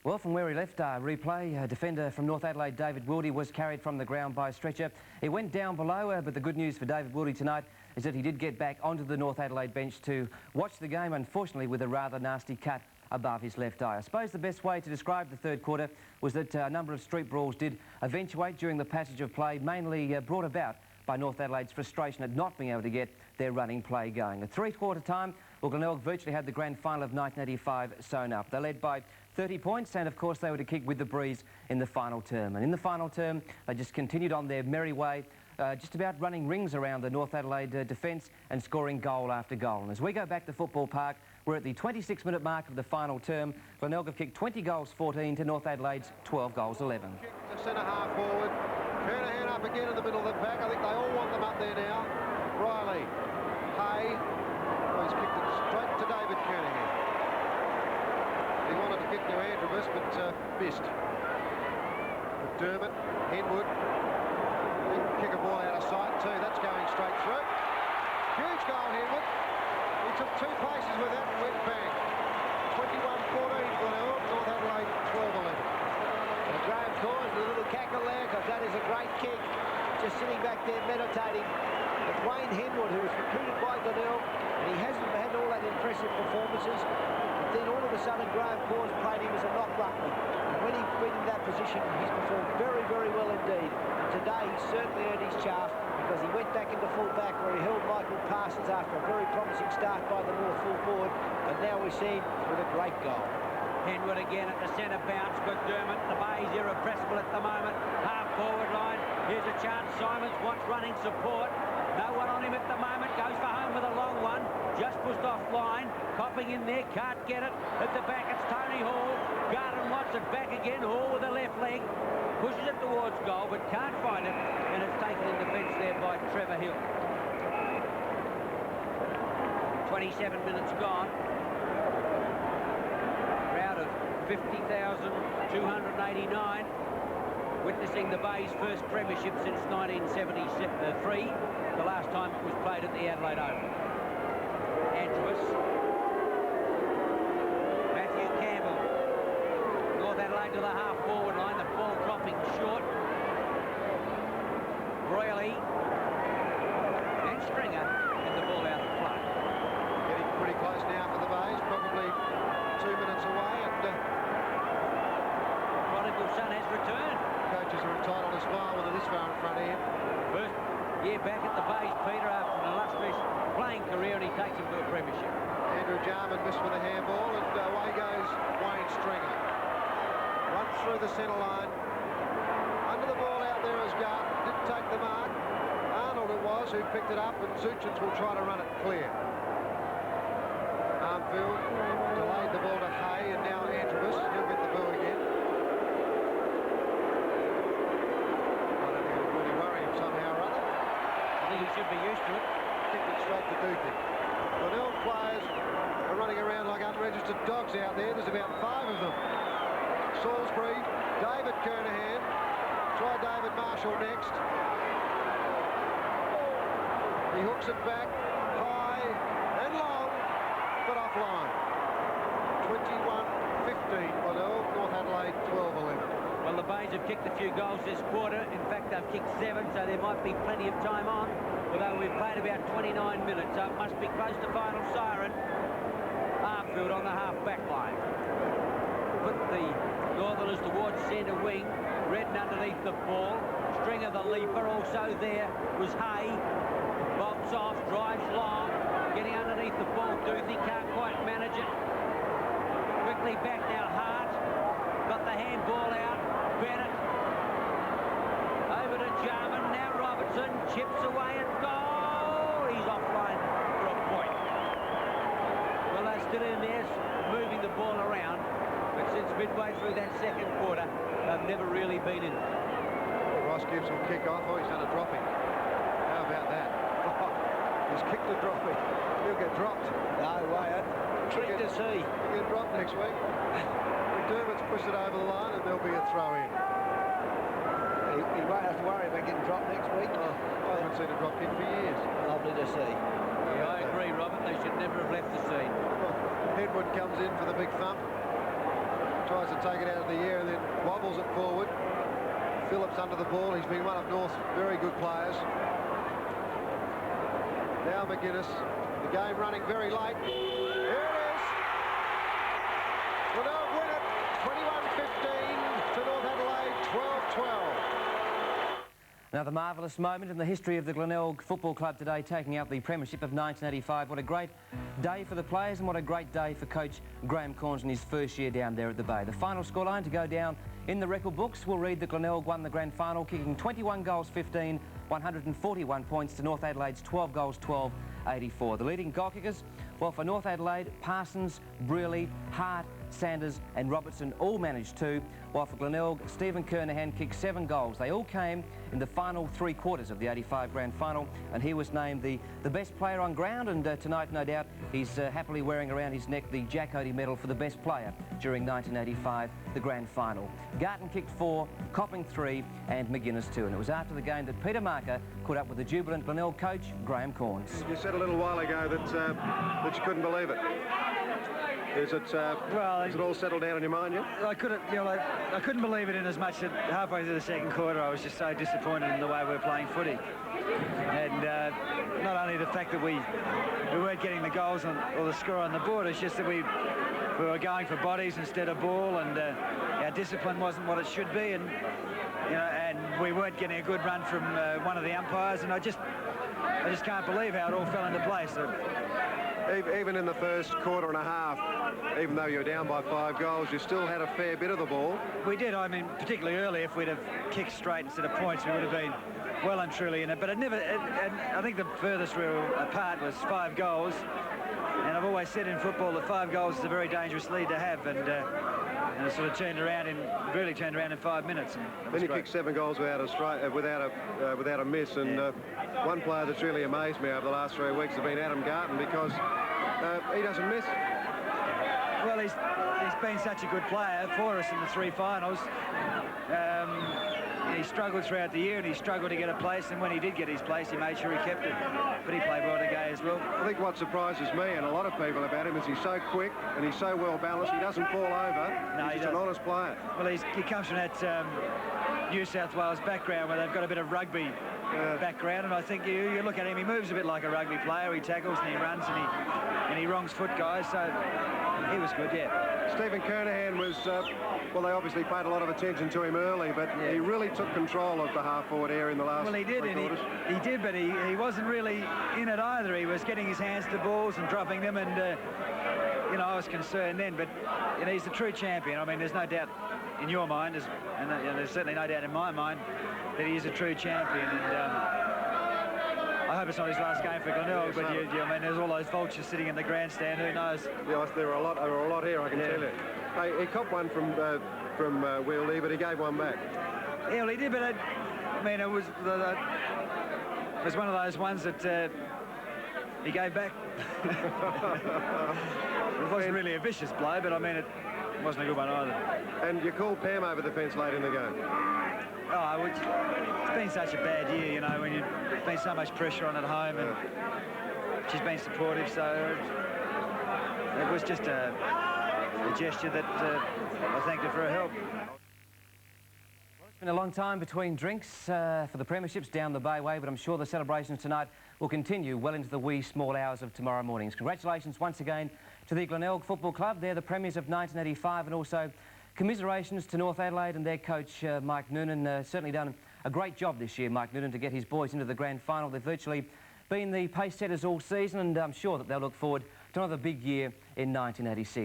Well, from where he left, replay, defender from North Adelaide, David Wildy, was carried from the ground by a stretcher. He went down below, but the good news for David Wildy tonight is that he did get back onto the North Adelaide bench to watch the game, unfortunately with a rather nasty cut above his left eye. I suppose the best way to describe the third quarter was that a number of street brawls did eventuate during the passage of play, mainly brought about by North Adelaide's frustration at not being able to get their running play going. At three-quarter time, well, Glenelg virtually had the grand final of 1985 sewn up. They led by 30 points, and of course they were to kick with the breeze in the final term. And in the final term, they just continued on their merry way, just about running rings around the North Adelaide defence and scoring goal after goal. And as we go back to Football Park, we're at the 26-minute mark of the final term. Glenelg have kicked 20 goals 14 to North Adelaide's 12 goals 11. Kick to centre half forward. Kernahan up again in the middle of the pack. I think they all want them up there now. Riley, Hay, he's kicked it straight to David Kernahan. He wanted to kick to Andrews, but missed. McDermott, Henwood, he can kick a ball out of sight too. That's going straight through. Huge goal, Henwood. He took two paces with that and went bang. 21-14 Glenelg, North Adelaide 12-11. Graham caused a little cackle there because that is a great kick. Just sitting back there meditating. But Wayne Henwood, who was recruited by Glenelg, and he hasn't had all that impressive performances, but then all of a sudden Graham Cause played him as a knock ruckman. And when he's been in that position, he's performed very, very well indeed. And today he certainly earned his chaff because he went back into full back where he held Michael Parsons after a very promising start by the North full forward. And now we see him with a great goal. Henwood again at the centre bounce. McDermott, the bay's irrepressible at the moment. Half forward line. Here's a chance. Simons wants running support. No one on him at the moment. Goes for home with a long one. Just pushed off line. Copping in there. Can't get it. At the back it's Tony Hall. Garden wants it back again. Hall with the left leg. Pushes it towards goal but can't find it. And it's taken in defence there by Trevor Hill. 27 minutes gone. 50,289, witnessing the Bay's first premiership since 1973, the last time it was played at the Adelaide Oval. Andrews. Matthew Campbell. North Adelaide to the half-forward line, the ball dropping short. Royally and Stringer and the ball out of play. Getting pretty close now for the Bays, probably 2 minutes away, and Prodigal son has returned. Coaches are entitled to smile when they're this far in front of him. First year back at the Bays, Peter, after an illustrious playing career, and he takes him to a premiership. Andrew Jarman missed with a handball, and away goes Wayne Stringer. Runs through the centre line. Under the ball out there is Garden. Didn't take the mark. Arnold it was who picked it up, and Zuchins will try to run it clear. Armfield delayed the ball to Hay, and now Andrews. He'll get the ball again. I don't think it'll really worry him somehow or other. I think he should be used to it. Kicked it straight to Dookie. Glenelg players are running around like unregistered dogs out there. There's about 5 of them. Salisbury, David Kernahan. Try David Marshall next. He hooks it back high and long, but offline. 21-15 Glenelg, North Adelaide 12-11. Well, the Bays have kicked a few goals this quarter. In fact, they've kicked 7, so there might be plenty of time on. Although we've played about 29 minutes, so it must be close to final siren. Armfield on the half-back line. Put the Northerners towards centre wing. Redden underneath the ball. Stringer the leaper. Also there was Hay. Bolts off, drives long. Getting underneath the ball. Doothie can't quite manage it. Quickly back now, Hart. Got the handball out. Bennett. Over to Jarman. Now Robertson chips away at goal. He's offline for a point. Well, they're still in there, moving the ball around. But since midway through that second quarter, they've never really been in it. Ross gives him kick off. Oh, he's done a dropping. How about that? He's kicked a dropping. He'll get dropped. No way. Treat to see. He'll get dropped next week. McDermott's pushed it over the line, and there'll be a throw in. He won't have to worry about getting dropped next week. Oh, I haven't seen a drop in for years. Lovely to see. Yeah, I agree, Robert. They should never have left the scene. Henwood comes in for the big thump. Tries to take it out of the air and then wobbles it forward. Phillips under the ball. He's been one of North's very good players. Now McGuinness. The game running very late. Here it is. Glenelg win it. 21-15 to North Adelaide. 12-12. Now, the marvellous moment in the history of the Glenelg Football Club today, taking out the premiership of 1985. What a great day for the players and what a great day for coach Graham Corns in his first year down there at the Bay. The final scoreline to go down in the record books will read that Glenelg won the grand final, kicking 21 goals 15, 141 points to North Adelaide's 12 goals 12, 84. The leading goal kickers, well, for North Adelaide, Parsons, Brearley, Hart, Sanders and Robertson all managed 2, while for Glenelg, Stephen Kernahan kicked 7 goals. They all came in the final 3 quarters of the 85 grand final, and he was named the best player on ground, and tonight, no doubt, he's happily wearing around his neck the Jack Oatey medal for the best player during 1985, the grand final. Garton kicked 4, Copping 3 and McGuinness 2, and it was after the game that Peter Marker caught up with the jubilant Glenelg coach, Graham Corns. You said a little while ago that you couldn't believe it. Is it all settled down in your mind yet? I couldn't believe it in as much that halfway through the second quarter I was just so disappointed in the way we were playing footy. And not only the fact that we weren't getting the goals or the score on the board, it's just that we were going for bodies instead of ball, and our discipline wasn't what it should be, and and we weren't getting a good run from one of the umpires, and I just can't believe how it all fell into place. Even in the first quarter and a half, even though you were down by 5 goals, you still had a fair bit of the ball. We did. I mean, particularly early, if we'd have kicked straight instead of points, we would have been well and truly in it. But and I think the furthest we were apart was 5 goals. And I've always said in football that 5 goals is a very dangerous lead to have. And it sort of really turned around in 5 minutes. Then you kicked 7 goals without a miss. And one player that's really amazed me over the last 3 weeks has been Adam Garton, because he doesn't miss. Well, he's been such a good player for us in the 3 finals. He struggled throughout the year, and he struggled to get a place, and when he did get his place, he made sure he kept it. But he played well today as well. I think what surprises me and a lot of people about him is he's so quick and he's so well balanced. He doesn't fall over. No, he's an honest player. Well, he comes from that New South Wales background where they've got a bit of rugby background, and I think you look at him, he moves a bit like a rugby player. He tackles and he runs and he wrongs foot guys, so he was good, yeah. Stephen Kernahan was, well, they obviously paid a lot of attention to him early, but he really took control of the half-forward area in the last 3 quarters. He did, but he wasn't really in it either. He was getting his hands to balls and dropping them, and I was concerned then, but he's the true champion. I mean, there's no doubt in your mind, and there's certainly no doubt in my mind that he is a true champion, and I hope it's not his last game for Glenelg, but I mean, there's all those vultures sitting in the grandstand. Who knows? Yes, there were a lot here, I can tell you. Hey, he copped one from Wheeldie, but he gave one back. Yeah, well, he did, but I mean, it was one of those ones that he gave back. It wasn't really a vicious blow, but I mean, it wasn't a good one either. And you called Pam over the fence late in the game. Oh, it's been such a bad year, when there's been so much pressure on at home, and she's been supportive, so it was just a gesture that I thanked her for her help. It's been a long time between drinks for the premierships down the Bay Way, but I'm sure the celebrations tonight will continue well into the wee small hours of tomorrow mornings. Congratulations once again to the Glenelg Football Club. They're the premiers of 1985, and also commiserations to North Adelaide and their coach, Mike Noonan. Certainly done a great job this year, Mike Noonan, to get his boys into the grand final. They've virtually been the pace setters all season, and I'm sure that they'll look forward to another big year in 1986.